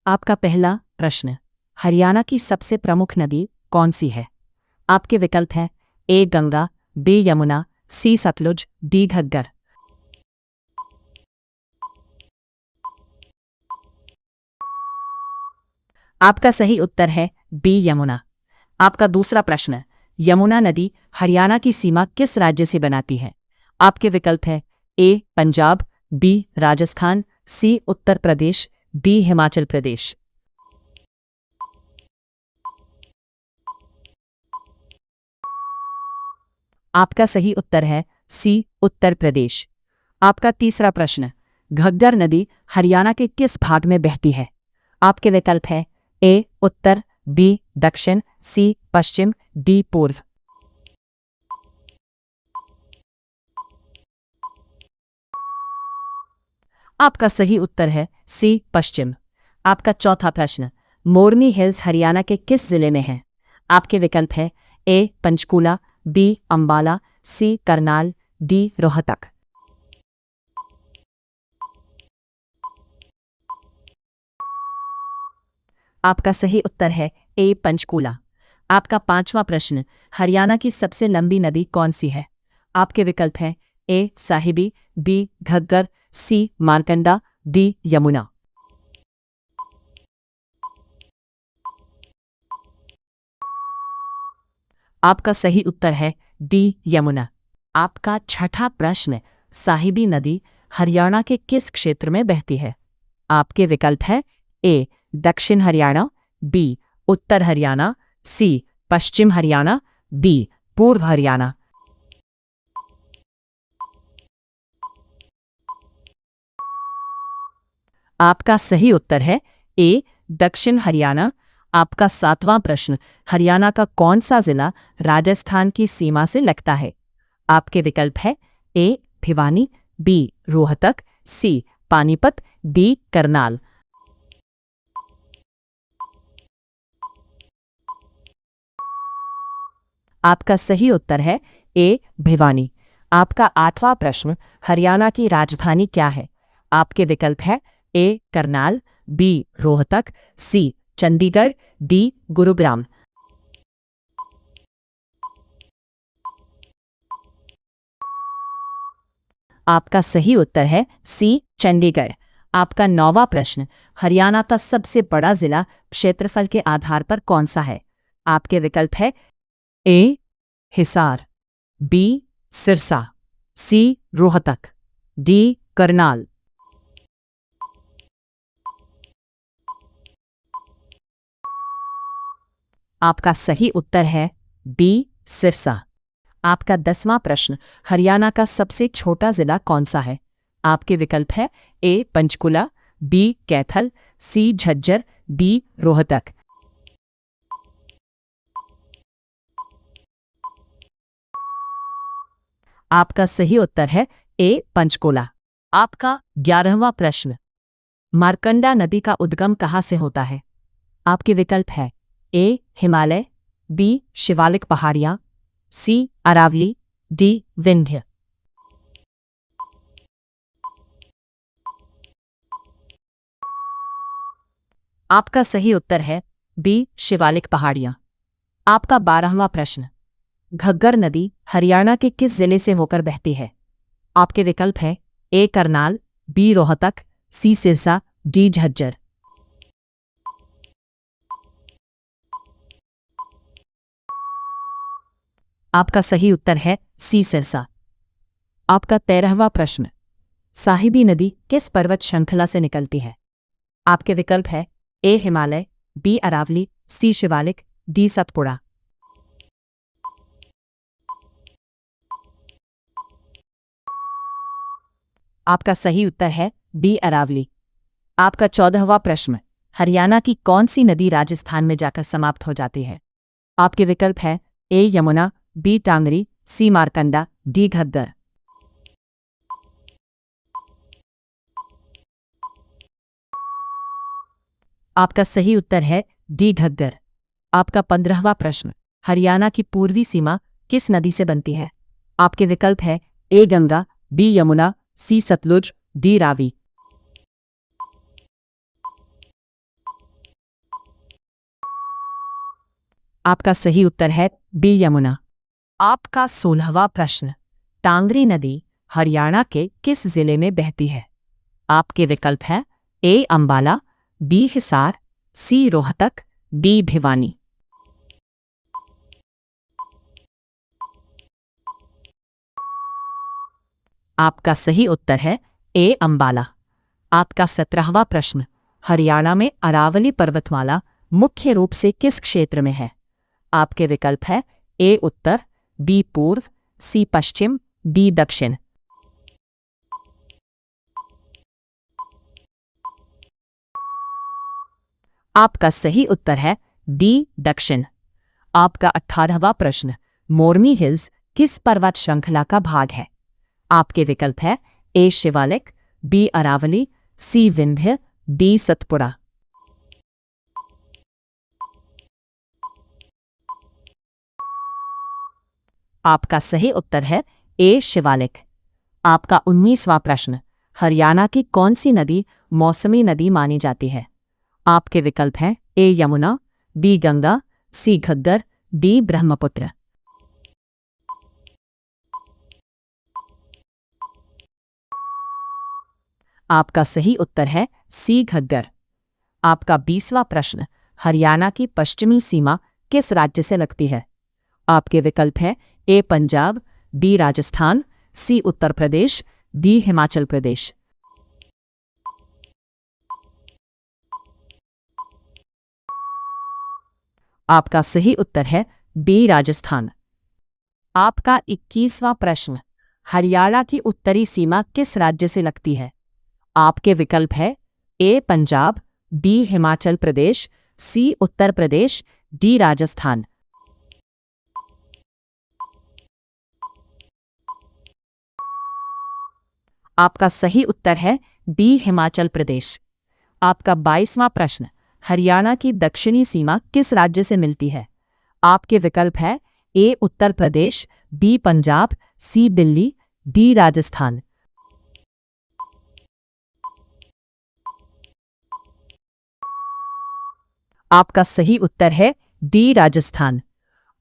आपका पहला प्रश्न, हरियाणा की सबसे प्रमुख नदी कौन सी है? आपके विकल्प हैं ए गंगा, बी यमुना, सी सतलुज, डी घग्गर। आपका सही उत्तर है बी यमुना। आपका दूसरा प्रश्न, यमुना नदी हरियाणा की सीमा किस राज्य से बनाती है? आपके विकल्प है ए पंजाब, बी राजस्थान, सी उत्तर प्रदेश, डी हिमाचल प्रदेश। आपका सही उत्तर है सी उत्तर प्रदेश। आपका तीसरा प्रश्न, घग्गर नदी हरियाणा के किस भाग में बहती है? आपके विकल्प है ए उत्तर, बी दक्षिण, सी पश्चिम, डी पूर्व। आपका सही उत्तर है सी पश्चिम। आपका चौथा प्रश्न, मोरनी हिल्स हरियाणा के किस जिले में है? आपके विकल्प है ए पंचकूला, बी अंबाला, सी करनाल, डी रोहतक। आपका सही उत्तर है ए पंचकूला। आपका पांचवा प्रश्न, हरियाणा की सबसे लंबी नदी कौन सी है? आपके विकल्प हैं ए साहिबी, बी घग्गर, सी मारकंडा, डी यमुना। आपका सही उत्तर है डी यमुना। आपका छठा प्रश्न, साहिबी नदी हरियाणा के किस क्षेत्र में बहती है? आपके विकल्प है ए दक्षिण हरियाणा, बी उत्तर हरियाणा, सी पश्चिम हरियाणा, डी पूर्व हरियाणा। आपका सही उत्तर है ए दक्षिण हरियाणा। आपका सातवां प्रश्न, हरियाणा का कौन सा जिला राजस्थान की सीमा से लगता है? आपके विकल्प है ए भिवानी, बी रोहतक, सी पानीपत, डी करनाल। आपका सही उत्तर है ए भिवानी। आपका आठवां प्रश्न, हरियाणा की राजधानी क्या है? आपके विकल्प है ए करनाल, बी रोहतक, सी चंडीगढ़, डी गुरुग्राम। आपका सही उत्तर है सी चंडीगढ़। आपका नौवां प्रश्न, हरियाणा का सबसे बड़ा जिला क्षेत्रफल के आधार पर कौन सा है? आपके विकल्प है ए हिसार, बी सिरसा, सी रोहतक, डी करनाल। आपका सही उत्तर है बी सिरसा। आपका 10वां प्रश्न, हरियाणा का सबसे छोटा जिला कौन सा है? आपके विकल्प है ए पंचकुला, बी कैथल, सी झज्जर, डी रोहतक। आपका सही उत्तर है ए पंचकुला। आपका 11वां प्रश्न, मारकंडा नदी का उद्गम कहाँ से होता है? आपके विकल्प है ए हिमालय, बी शिवालिक पहाड़ियां, सी अरावली, डी विंध्य। आपका सही उत्तर है बी शिवालिक पहाड़ियां। आपका 12वां प्रश्न, घग्गर नदी हरियाणा के किस जिले से होकर बहती है? आपके विकल्प है ए करनाल, बी रोहतक, सी सिरसा, डी झज्जर। आपका सही उत्तर है सी सिरसा। आपका 13वां प्रश्न, साहिबी नदी किस पर्वत श्रृंखला से निकलती है? आपके विकल्प है ए हिमालय, बी अरावली, सी शिवालिक, डी सतपुड़ा। आपका सही उत्तर है बी अरावली। आपका 14वां प्रश्न, हरियाणा की कौन सी नदी राजस्थान में जाकर समाप्त हो जाती है? आपके विकल्प है ए यमुना, बी टांगरी, सी मारकंडा, डी घग्गर। आपका सही उत्तर है डी घग्गर। आपका 15वां प्रश्न, हरियाणा की पूर्वी सीमा किस नदी से बनती है? आपके विकल्प है ए गंगा, बी यमुना, सी सतलुज, डी रावी। आपका सही उत्तर है बी यमुना। आपका 16वां प्रश्न, टांगरी नदी हरियाणा के किस जिले में बहती है? आपके विकल्प हैं ए अंबाला, बी हिसार, सी रोहतक, डी भिवानी। आपका सही उत्तर है ए अंबाला। आपका 17वां प्रश्न, हरियाणा में अरावली पर्वतमाला मुख्य रूप से किस क्षेत्र में है? आपके विकल्प है ए उत्तर, बी पूर्व, सी पश्चिम, डी दक्षिण। आपका सही उत्तर है डी दक्षिण। आपका 18वां प्रश्न, मोरनी हिल्स किस पर्वत श्रृंखला का भाग है? आपके विकल्प है ए शिवालिक, बी अरावली, सी विंध्य, डी सतपुड़ा। आपका सही उत्तर है ए शिवालिक। आपका 19वां प्रश्न, हरियाणा की कौन सी नदी मौसमी नदी मानी जाती है? आपके विकल्प हैं ए यमुना, बी गंगा, सी घग्गर, डी ब्रह्मपुत्र। आपका सही उत्तर है सी घग्गर। आपका 20वां प्रश्न, हरियाणा की पश्चिमी सीमा किस राज्य से लगती है? आपके विकल्प हैं ए पंजाब, बी राजस्थान, सी उत्तर प्रदेश, डी हिमाचल प्रदेश। आपका सही उत्तर है बी राजस्थान। आपका 21वां प्रश्न, हरियाणा की उत्तरी सीमा किस राज्य से लगती है? आपके विकल्प है ए पंजाब, बी हिमाचल प्रदेश, सी उत्तर प्रदेश, डी राजस्थान। आपका सही उत्तर है बी हिमाचल प्रदेश। आपका 22वां प्रश्न, हरियाणा की दक्षिणी सीमा किस राज्य से मिलती है? आपके विकल्प है ए उत्तर प्रदेश, बी पंजाब, सी दिल्ली, डी राजस्थान। आपका सही उत्तर है डी राजस्थान।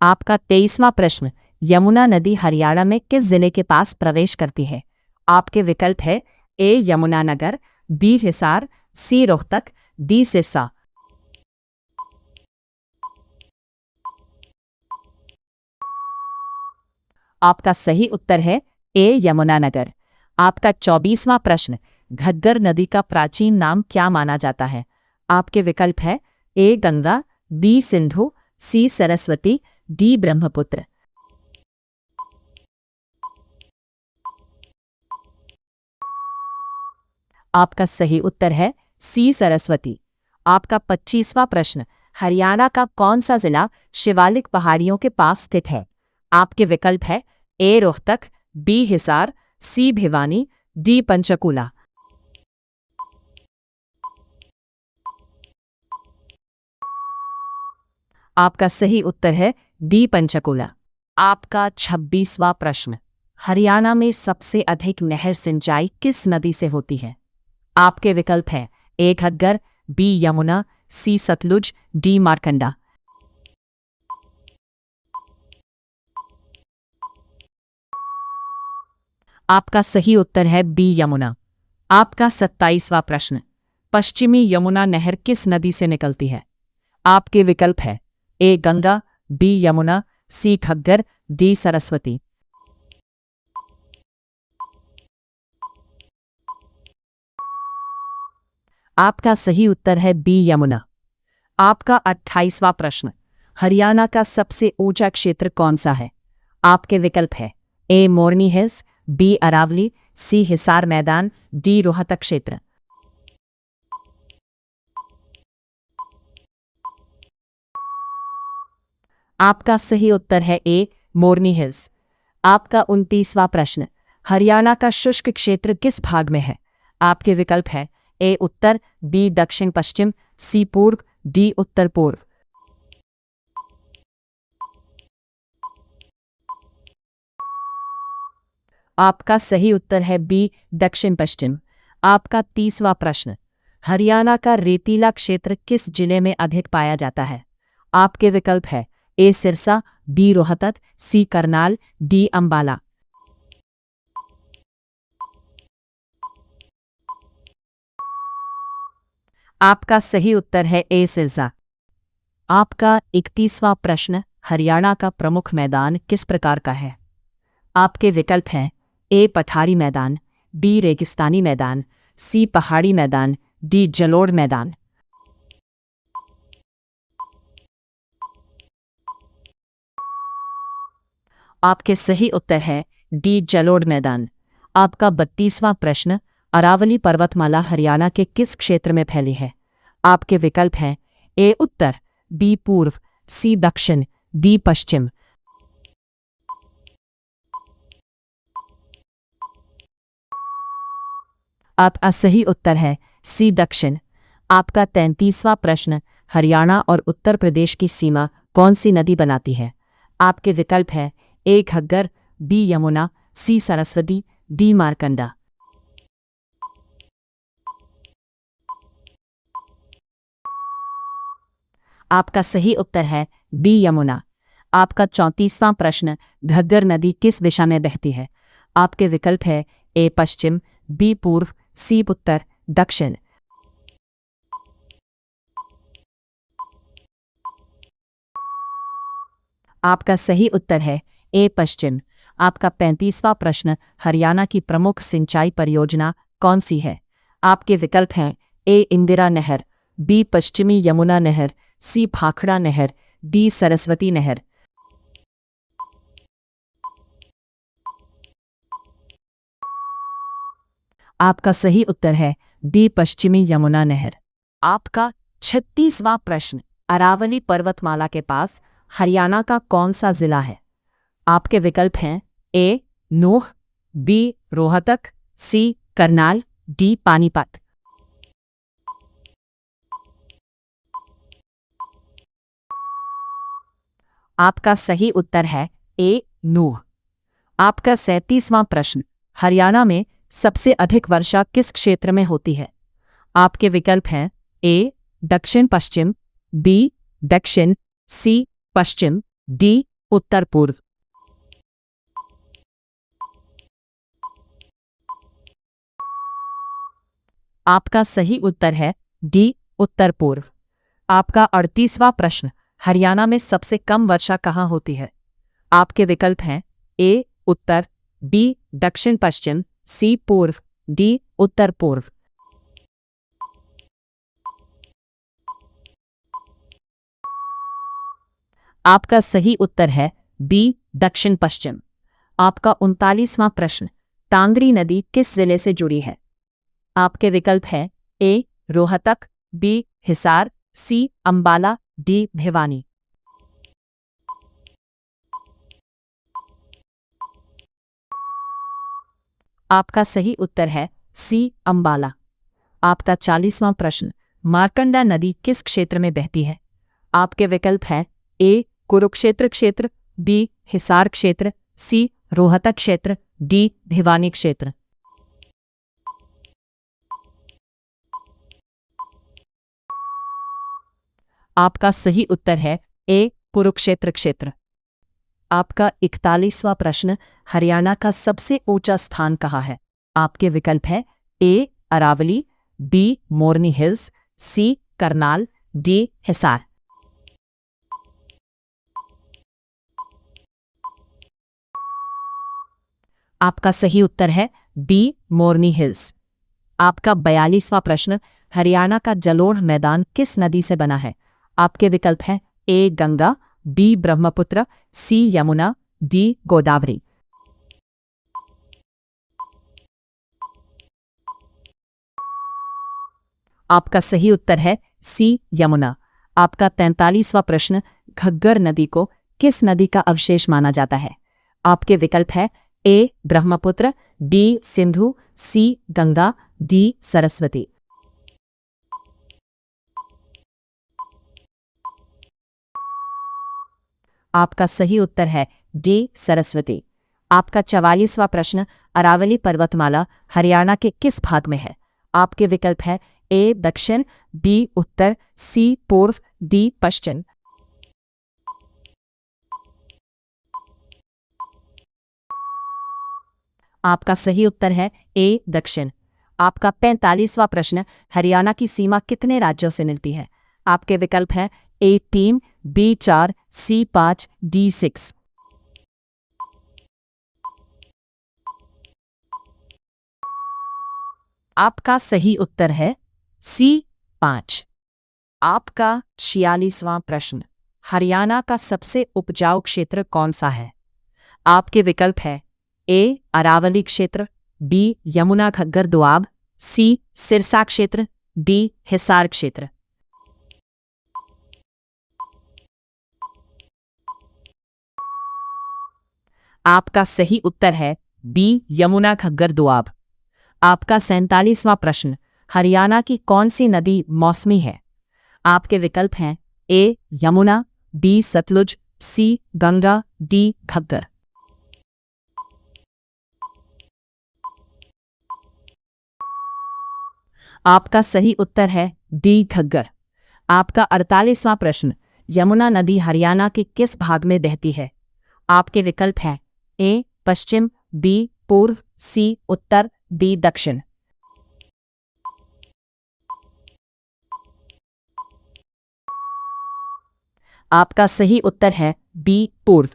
आपका 23वां प्रश्न, यमुना नदी हरियाणा में किस जिले के पास प्रवेश करती है? आपके विकल्प है ए यमुनानगर, बी हिसार, सी रोहतक, डी सिरसा। आपका सही उत्तर है ए यमुनानगर। आपका 24वां प्रश्न, घग्गर नदी का प्राचीन नाम क्या माना जाता है? आपके विकल्प है ए गंगा, बी सिंधु, सी सरस्वती, डी ब्रह्मपुत्र। आपका सही उत्तर है सी सरस्वती। आपका 25वां प्रश्न, हरियाणा का कौन सा जिला शिवालिक पहाड़ियों के पास स्थित है? आपके विकल्प है ए रोहतक, बी हिसार, सी भिवानी, डी पंचकूला। आपका सही उत्तर है डी पंचकूला। आपका 26वां प्रश्न, हरियाणा में सबसे अधिक नहर सिंचाई किस नदी से होती है? आपके विकल्प हैं ए घग्गर, बी यमुना, सी सतलुज, डी मारकंडा। आपका सही उत्तर है बी यमुना। आपका 27वां प्रश्न, पश्चिमी यमुना नहर किस नदी से निकलती है? आपके विकल्प है ए गंगा, बी यमुना, सी घग्गर, डी सरस्वती। आपका सही उत्तर है बी यमुना। आपका 28वां प्रश्न, हरियाणा का सबसे ऊंचा क्षेत्र कौन सा है? आपके विकल्प है ए मोरनी हिल्स, बी अरावली, सी हिसार मैदान, डी रोहतक क्षेत्र। आपका सही उत्तर है ए मोरनी हिल्स। आपका 29वां प्रश्न, हरियाणा का शुष्क क्षेत्र किस भाग में है? आपके विकल्प है ए उत्तर, बी दक्षिण पश्चिम, सी पूर्व, डी उत्तर पूर्व। आपका सही उत्तर है बी दक्षिण पश्चिम। आपका 30वां प्रश्न, हरियाणा का रेतीला क्षेत्र किस जिले में अधिक पाया जाता है? आपके विकल्प है ए सिरसा, बी रोहतक, सी करनाल, डी अंबाला। आपका सही उत्तर है ए सिरसा। आपका 31वां प्रश्न, हरियाणा का प्रमुख मैदान किस प्रकार का है? आपके विकल्प हैं ए पठारी मैदान, बी रेगिस्तानी मैदान, सी पहाड़ी मैदान, डी जलोढ़ मैदान। आपके सही उत्तर है डी जलोढ़ मैदान। आपका 32वां प्रश्न, अरावली पर्वतमाला हरियाणा के किस क्षेत्र में फैली है? आपके विकल्प हैं ए उत्तर, बी पूर्व, सी दक्षिण, डी पश्चिम। आपका सही उत्तर है सी दक्षिण। आपका 33वां प्रश्न, हरियाणा और उत्तर प्रदेश की सीमा कौन सी नदी बनाती है? आपके विकल्प हैं ए घग्गर, बी यमुना, सी सरस्वती, डी मारकंडा। आपका सही उत्तर है बी यमुना। आपका 34वां प्रश्न, घग्गर नदी किस दिशा में बहती है? आपके विकल्प है ए पश्चिम, बी पूर्व, सी उत्तर, दक्षिण। आपका सही उत्तर है ए पश्चिम। आपका 35वां प्रश्न, हरियाणा की प्रमुख सिंचाई परियोजना कौन सी है? आपके विकल्प हैं ए इंदिरा नहर, बी पश्चिमी यमुना नहर, सी भाखड़ा नहर, डी सरस्वती नहर। आपका सही उत्तर है बी पश्चिमी यमुना नहर। आपका 36वां प्रश्न, अरावली पर्वतमाला के पास हरियाणा का कौन सा जिला है? आपके विकल्प हैं ए नूह, बी रोहतक, सी करनाल, डी पानीपत। आपका सही उत्तर है ए नूह। आपका 37वां प्रश्न, हरियाणा में सबसे अधिक वर्षा किस क्षेत्र में होती है? आपके विकल्प हैं ए दक्षिण पश्चिम, बी दक्षिण, सी पश्चिम, डी उत्तर पूर्व। आपका सही उत्तर है डी उत्तर पूर्व। आपका 38वां प्रश्न, हरियाणा में सबसे कम वर्षा कहाँ होती है? आपके विकल्प हैं ए उत्तर, बी दक्षिण पश्चिम, सी पूर्व, डी उत्तर पूर्व। आपका सही उत्तर है बी दक्षिण पश्चिम। आपका 39वां प्रश्न, तांगरी नदी किस जिले से जुड़ी है? आपके विकल्प हैं ए रोहतक, बी हिसार, सी अंबाला, डी भिवानी। आपका सही उत्तर है सी अंबाला। आपका 40वां प्रश्न, मारकंडा नदी किस क्षेत्र में बहती है? आपके विकल्प हैं ए कुरुक्षेत्र क्षेत्र, बी हिसार क्षेत्र, सी रोहतक क्षेत्र, डी भिवानी क्षेत्र। आपका सही उत्तर है ए कुरुक्षेत्र क्षेत्र। आपका 41वां प्रश्न, हरियाणा का सबसे ऊंचा स्थान कहाँ है? आपके विकल्प हैं ए अरावली, बी मोरनी हिल्स, सी करनाल, डी हिसार। आपका सही उत्तर है बी मोरनी हिल्स। आपका 42वां प्रश्न, हरियाणा का जलोढ़ मैदान किस नदी से बना है? आपके विकल्प हैं ए गंगा, बी ब्रह्मपुत्र, सी यमुना, डी गोदावरी। आपका सही उत्तर है सी यमुना। आपका 43वां प्रश्न, घग्गर नदी को किस नदी का अवशेष माना जाता है? आपके विकल्प है ए ब्रह्मपुत्र, बी सिंधु, सी गंगा, डी सरस्वती। आपका सही उत्तर है डी सरस्वती। आपका 44वां प्रश्न, अरावली पर्वतमाला हरियाणा के किस भाग में है? आपके विकल्प है ए दक्षिण, बी उत्तर, सी पूर्व, डी पश्चिम। आपका सही उत्तर है ए दक्षिण। आपका 45वां प्रश्न, हरियाणा की सीमा कितने राज्यों से मिलती है? आपके विकल्प हैं ए 3, बी 4, सी 5, डी 6। आपका सही उत्तर है सी 5। आपका 46वां प्रश्न, हरियाणा का सबसे उपजाऊ क्षेत्र कौन सा है? आपके विकल्प है ए अरावली क्षेत्र, बी यमुना घग्गर दोआब, सी सिरसा क्षेत्र, डी हिसार क्षेत्र। आपका सही उत्तर है बी यमुना घग्गर दोआब। आपका 47वां प्रश्न, हरियाणा की कौन सी नदी मौसमी है? आपके विकल्प हैं ए यमुना, बी सतलुज, सी गंगा, डी घग्गर। आपका सही उत्तर है डी घग्गर। आपका 48वां प्रश्न, यमुना नदी हरियाणा के किस भाग में बहती है? आपके विकल्प हैं ए पश्चिम, बी पूर्व, सी उत्तर, डी दक्षिण। आपका सही उत्तर है बी पूर्व।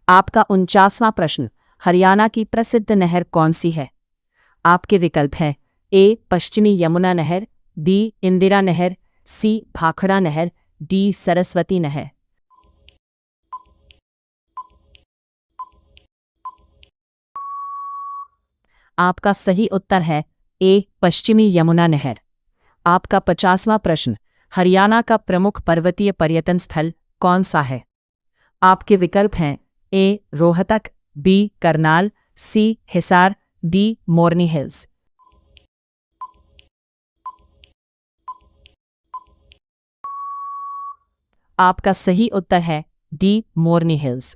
आपका 49वां प्रश्न, हरियाणा की प्रसिद्ध नहर कौन सी है? आपके विकल्प हैं ए पश्चिमी यमुना नहर, बी इंदिरा नहर, सी भाखड़ा नहर, डी सरस्वती नहर। आपका सही उत्तर है ए पश्चिमी यमुना नहर। आपका 50वां प्रश्न, हरियाणा का प्रमुख पर्वतीय पर्यटन स्थल कौन सा है? आपके विकल्प हैं ए रोहतक, बी करनाल, सी हिसार, डी मोरनी हिल्स। आपका सही उत्तर है डी मोरनी हिल्स।